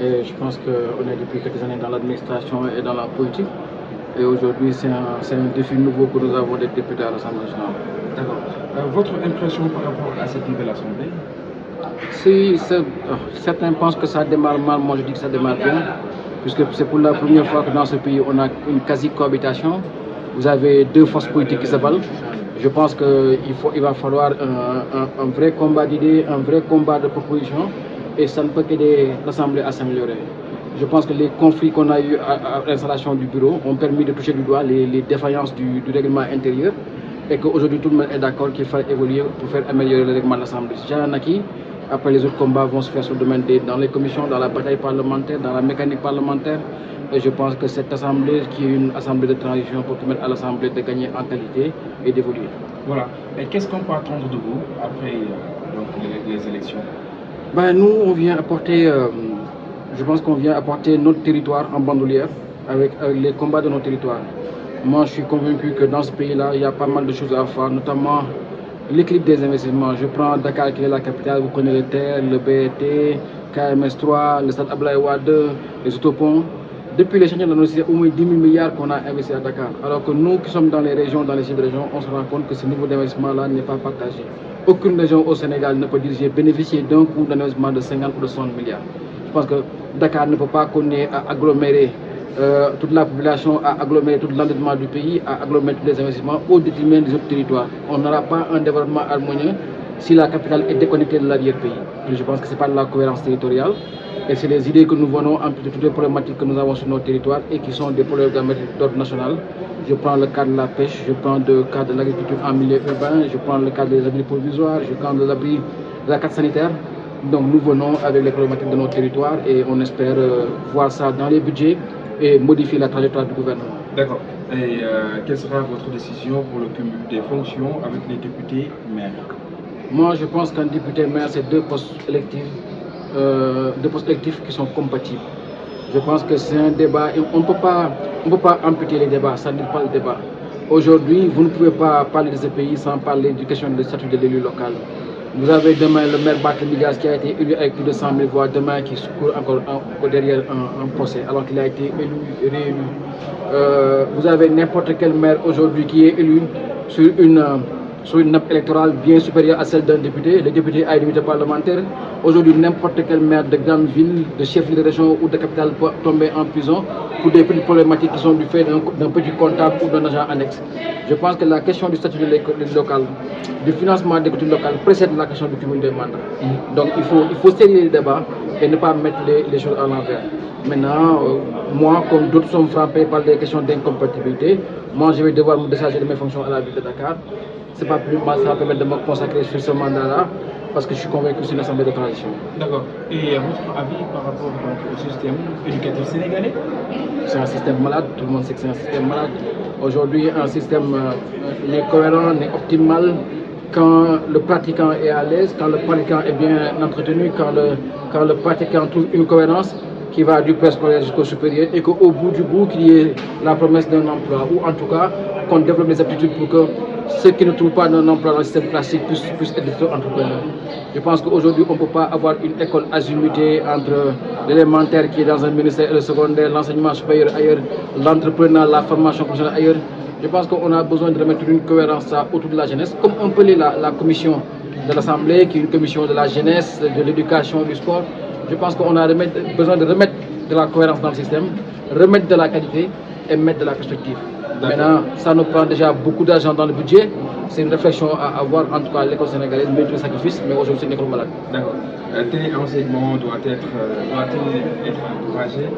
Et je pense qu'on est depuis quelques années dans l'administration et dans la politique. Et aujourd'hui, c'est un défi nouveau que nous avons d'être députés à l'Assemblée nationale. D'accord. Votre impression par rapport à cette nouvelle Assemblée? Si certains pensent que ça démarre mal, moi je dis que ça démarre bien, puisque c'est pour la première fois que dans ce pays on a une quasi-cohabitation. Vous avez deux forces politiques qui se battent. Je pense qu'il va falloir un vrai combat d'idées, un vrai combat de propositions, et ça ne peut qu'aider l'Assemblée à s'améliorer. Je pense que les conflits qu'on a eus à l'installation du bureau ont permis de toucher du doigt les défaillances du règlement intérieur, et qu'aujourd'hui tout le monde est d'accord qu'il faut évoluer pour faire améliorer le règlement de l'Assemblée. Après, les autres combats vont se faire sur le domaine dans les commissions, dans la bataille parlementaire, dans la mécanique parlementaire. Et je pense que cette assemblée, qui est une assemblée de transition, pour permettre à l'assemblée de gagner en qualité et d'évoluer. Voilà. Et qu'est-ce qu'on peut attendre de vous après les élections? Nous, on vient apporter, je pense qu'on vient apporter notre territoire en bandoulière avec les combats de nos territoires. Moi, je suis convaincu que dans ce pays-là, il y a pas mal de choses à faire, notamment l'équilibre des investissements. Je prends Dakar qui est la capitale, vous connaissez les terres, le BRT, KMS3, le stade Abdoulaye Wade, les autoponts. Depuis les chantiers de la il y a au moins 10 000 milliards qu'on a investi à Dakar. Alors que nous qui sommes dans les régions, dans les sites de régions, on se rend compte que ce niveau d'investissement-là n'est pas partagé. Aucune région au Sénégal ne peut bénéficier d'un coût d'investissement de 50 ou de 60 milliards. Je pense que Dakar ne peut pas connaître à agglomérer toute la population, à agglomérer tout l'endettement du pays, à agglomérer tous les investissements au détriment des autres territoires. On n'aura pas un développement harmonieux si la capitale est déconnectée de l'arrière-pays. Je pense que ce n'est pas de la cohérence territoriale. Et c'est les idées que nous venons en plus de toutes les problématiques que nous avons sur notre territoire et qui sont des problèmes d'ordre national. Je prends le cas de la pêche, je prends le cas de l'agriculture en milieu urbain, je prends le cas des abris provisoires, je prends l'abri de la carte sanitaire. Donc nous venons avec les problématiques de notre territoire et on espère voir ça dans les budgets et modifier la trajectoire du gouvernement. D'accord. Et quelle sera votre décision pour le cumul des fonctions avec les députés maires? Moi, je pense qu'un député maire, c'est deux postes électifs qui sont compatibles. Je pense que c'est un débat, on ne peut pas amputer les débats, ça n'est pas le débat. Aujourd'hui, vous ne pouvez pas parler de ce pays sans parler du question du statut de l'élu local. Vous avez demain le maire Barthélémy Dias qui a été élu avec plus de 100 000 voix, demain qui court encore derrière un procès alors qu'il a été élu, réélu. Vous avez n'importe quel maire aujourd'hui qui est élu sur une nappe électorale bien supérieure à celle d'un député. Le député a une immunité parlementaire. Aujourd'hui, n'importe quel maire de grande ville, de chef de région ou de capitale peut tomber en prison pour des petites problématiques qui sont du fait d'un petit comptable ou d'un agent annexe. Je pense que la question du statut de l'économie locale, du financement des cultures locales précède la question du cumul des mandats. Donc il faut sérieux le débat et ne pas mettre les choses à l'envers. Maintenant, moi, comme d'autres sont frappés par des questions d'incompatibilité, moi je vais devoir me décharger de mes fonctions à la ville de Dakar. C'est pas plus mal, ça va permettre de me consacrer sur ce mandat-là, parce que je suis convaincu que c'est une assemblée de transition. D'accord. Et votre avis par rapport au système éducatif sénégalais? C'est un système malade, tout le monde sait que c'est un système malade. Aujourd'hui, un système n'est cohérent, n'est optimal quand le pratiquant est à l'aise, quand le pratiquant est bien entretenu, quand le pratiquant trouve une cohérence qui va du préscolaire jusqu'au supérieur et qu'au bout du bout, qu'il y ait la promesse d'un emploi, ou en tout cas qu'on développe les aptitudes pour que ceux qui ne trouvent pas d'un emploi dans le système classique puissent être des entrepreneurs. Je pense qu'aujourd'hui, on ne peut pas avoir une école azimutée entre l'élémentaire qui est dans un ministère et le secondaire, l'enseignement supérieur ailleurs, l'entrepreneuriat, la formation professionnelle ailleurs. Je pense qu'on a besoin de remettre une cohérence autour de la jeunesse, comme on peut la commission de l'Assemblée, qui est une commission de la jeunesse, de l'éducation, du sport. Je pense qu'on a besoin de remettre de la cohérence dans le système, remettre de la qualité et mettre de la perspective. Maintenant, ça nous prend déjà beaucoup d'argent dans le budget. C'est une réflexion à avoir, en tout cas l'école sénégalaise mérite le sacrifice, mais aujourd'hui c'est une école malade. D'accord. Tel enseignement doit-il être encouragé?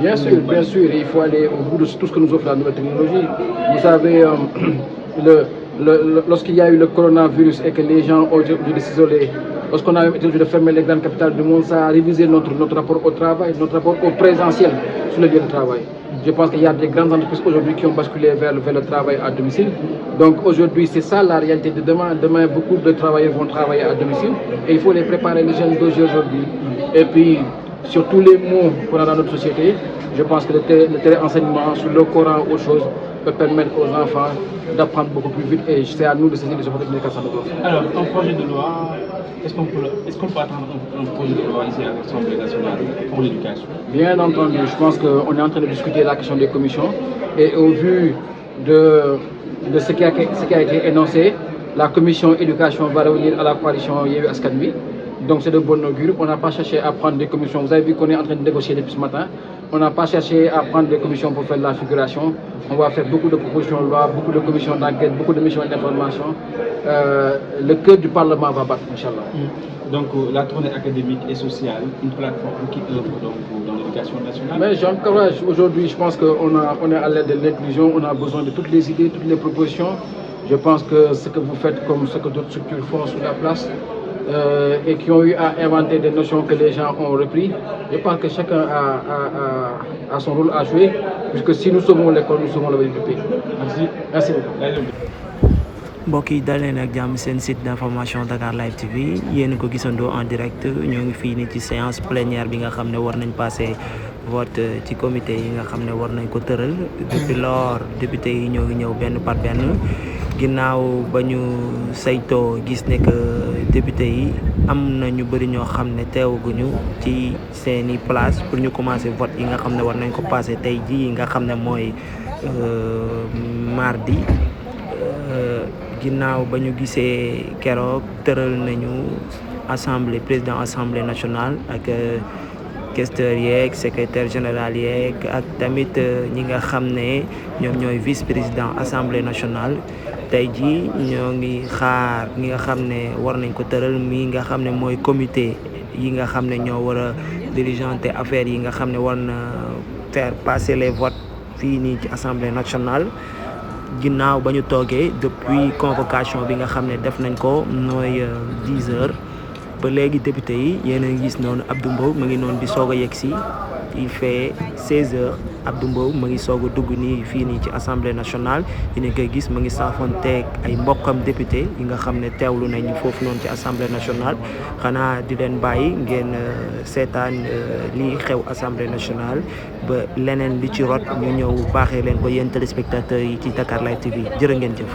Bien sûr, il faut aller au bout de tout ce que nous offre la nouvelle technologie. Vous savez, lorsqu'il y a eu le coronavirus et que les gens ont dû s'isoler, lorsqu'on a été obligé de fermer les grandes capitales du monde, ça a révisé notre rapport au travail, notre rapport au présentiel sur le lieu de travail. Je pense qu'il y a des grandes entreprises aujourd'hui qui ont basculé vers le travail à domicile. Donc aujourd'hui, c'est ça la réalité de demain. Demain, beaucoup de travailleurs vont travailler à domicile et il faut les préparer, les jeunes d'aujourd'hui. Et puis, sur tous les mots qu'on a dans notre société, je pense que le téléenseignement sur le Coran ou autre chose peut permettre aux enfants d'apprendre beaucoup plus vite et c'est à nous de saisir les opportunités qu'à ça nous offre. Alors, un projet de loi, est-ce qu'on peut attendre un projet de loi ici à l'Assemblée nationale pour l'éducation? Bien entendu, je pense qu'on est en train de discuter la question des commissions et au vu de ce qui a été énoncé, la commission éducation va revenir à la coalition Yewwi Askan Wi. Donc c'est de bon augure. On n'a pas cherché à prendre des commissions. Vous avez vu qu'on est en train de négocier depuis ce matin. On n'a pas cherché à prendre des commissions pour faire de la figuration. On va faire beaucoup de propositions de loi, beaucoup de commissions d'enquête, beaucoup de missions d'information. Le cœur du Parlement va battre, Inch'Allah. Donc la tournée académique et sociale, une plateforme qui œuvre donc dans l'éducation nationale. Mais j'encourage aujourd'hui, je pense qu'on est à l'aide de l'inclusion, on a besoin de toutes les idées, toutes les propositions. Je pense que ce que vous faites comme ce que d'autres structures font sur la place et qui ont eu à inventer des notions que les gens ont repris, je pense que chacun a son rôle à jouer, puisque si nous sauvons l'école, nous sauvons l'avenir du pays. Merci. Merci beaucoup. mbokk yi dalee nag jàmm seen site d'information Dakar Live TV yéen ko gisandoo en direct ñoo ngi fii ni ci séance plénière bi nga xam ne war nañ passé vote ci comité yi nga xam ne war nañ ko tëral depuis lors député yi ñoo ngi ñëw benn par benn ginnaaw ba ñu saytoo gis ne que député yi am na ñu bëri ñoo xam ne teewaguñu ci seeni place pour ñu commencer vote yi nga xam ne war nañ ko passé tey jii nga xam ne mooy mardi ginnaaw ba ñu gisee keroog tëral nañu assemblée président assemblée nationale ak questeur yeeg secrétaire général yeeg ak tamit ñi nga xam ne ñoom ñooy vice président assemblée nationale tey jii ñoo ngi xaar ñi nga xam ne war nañ ko tëral mi nga xam ne mooy comité yi nga xam ne ñoo war a diligenter affaires yi nga xam ne war na faire passer les votes fii nii ci assemblée nationale ginnaaw ba ñu toogee depuis convocation bi nga xam ne def nañ ko nooy 10 heures ba léegi député yi yéen a ngi gis noonu Abdou Mbow mu ngi noonu di soog a yegg si il fait 16 heures Abdou Mbow mu ngi soog a dugg nii fii nii ci assemblée nationale yéen a koy gis mu ngi saafonteeg ay mbokkam député yi nga xam ne teewlu nañ foofu noonu ci assemblée nationale xanaa di leen bàyyi ngeen seetaan lii xew assemblée nationale ba leneen li ci rot ñu ñëw baaxee leen ko yéen téléspectateurs yi ci Dakar Live TV jërë ngeen jëf.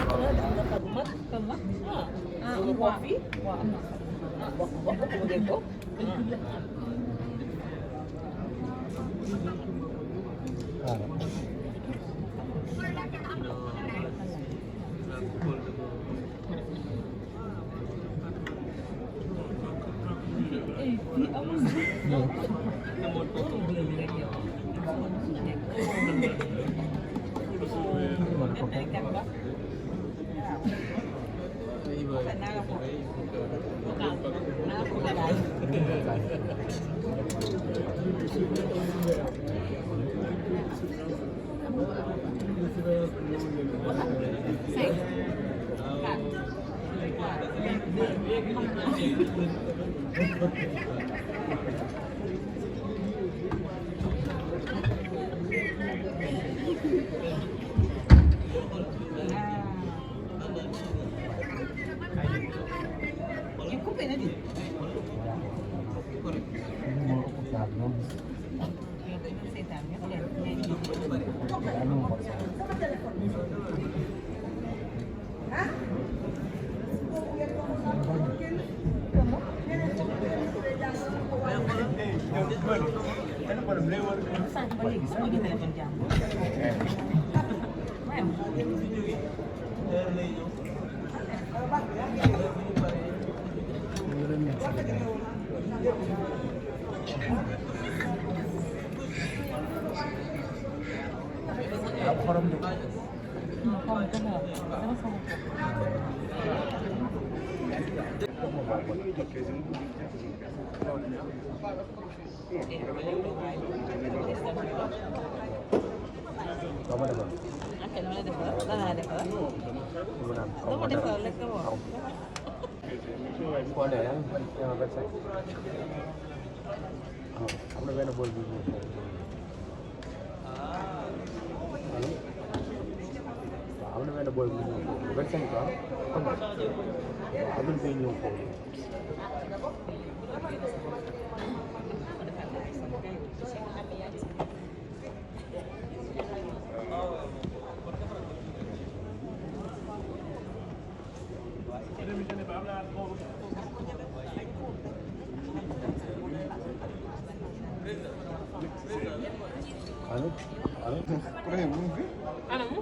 anamu.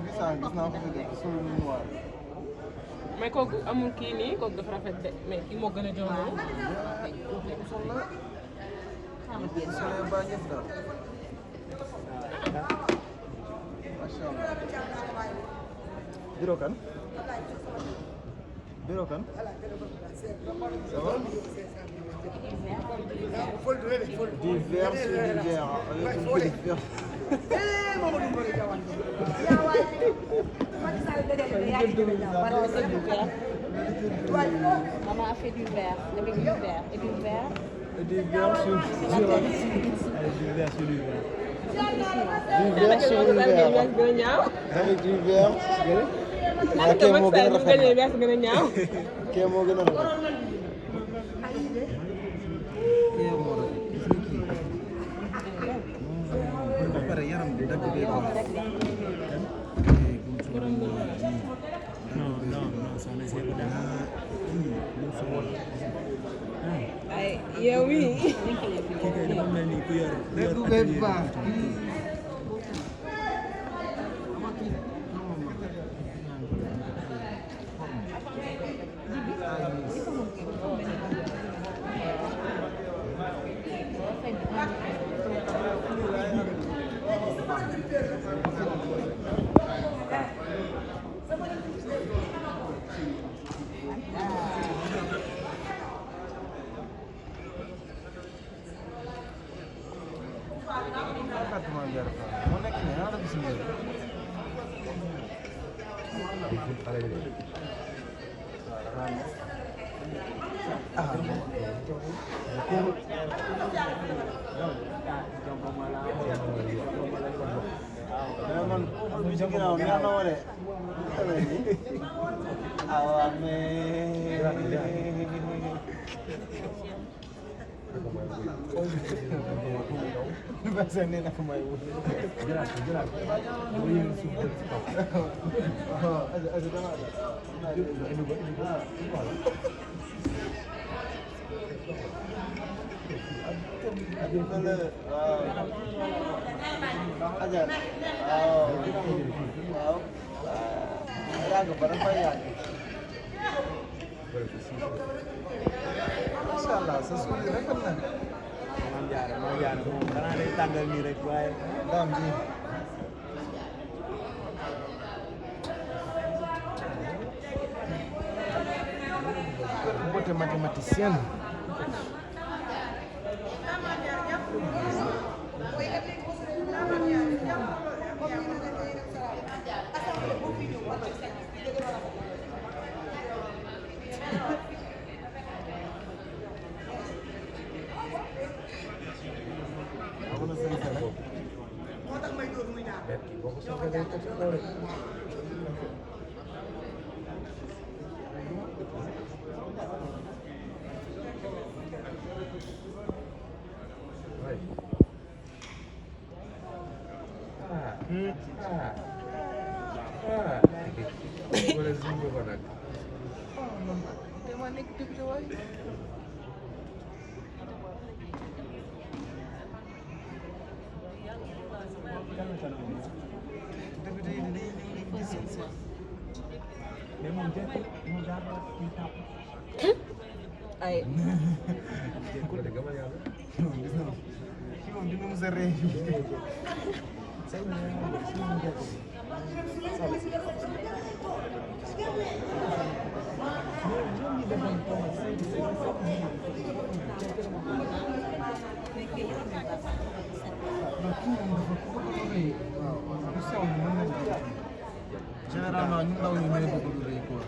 gis naa ko fi de sol lu noir. mais kooku amul kii nii kooku dafa rafet de mais kii moo gën a jox noonu. solee ba ñëpp daal. macha allah. bureau kan. bureau kan. ça va. du vert sur du vert avec une petite vert. Maman a fait du vert, avec du vert et du vert. Et du vert sur du vert. Du vert sur du vert. Du vert sur du vert. Avec du vert. Ah, kii moo gën a rafet kii moo gën a rafet. kii moo rafet. ba pare yaram bi dagg bee ko. ay yow yi Masyaallah, sesuai rek kan. Maam Jaara moom danaa lay tàngal nii rek waaye Dam ji. Beauté mathématicienne. ay Généralement ñu ndaw ñi ñooy bëgg lu rëy quoi.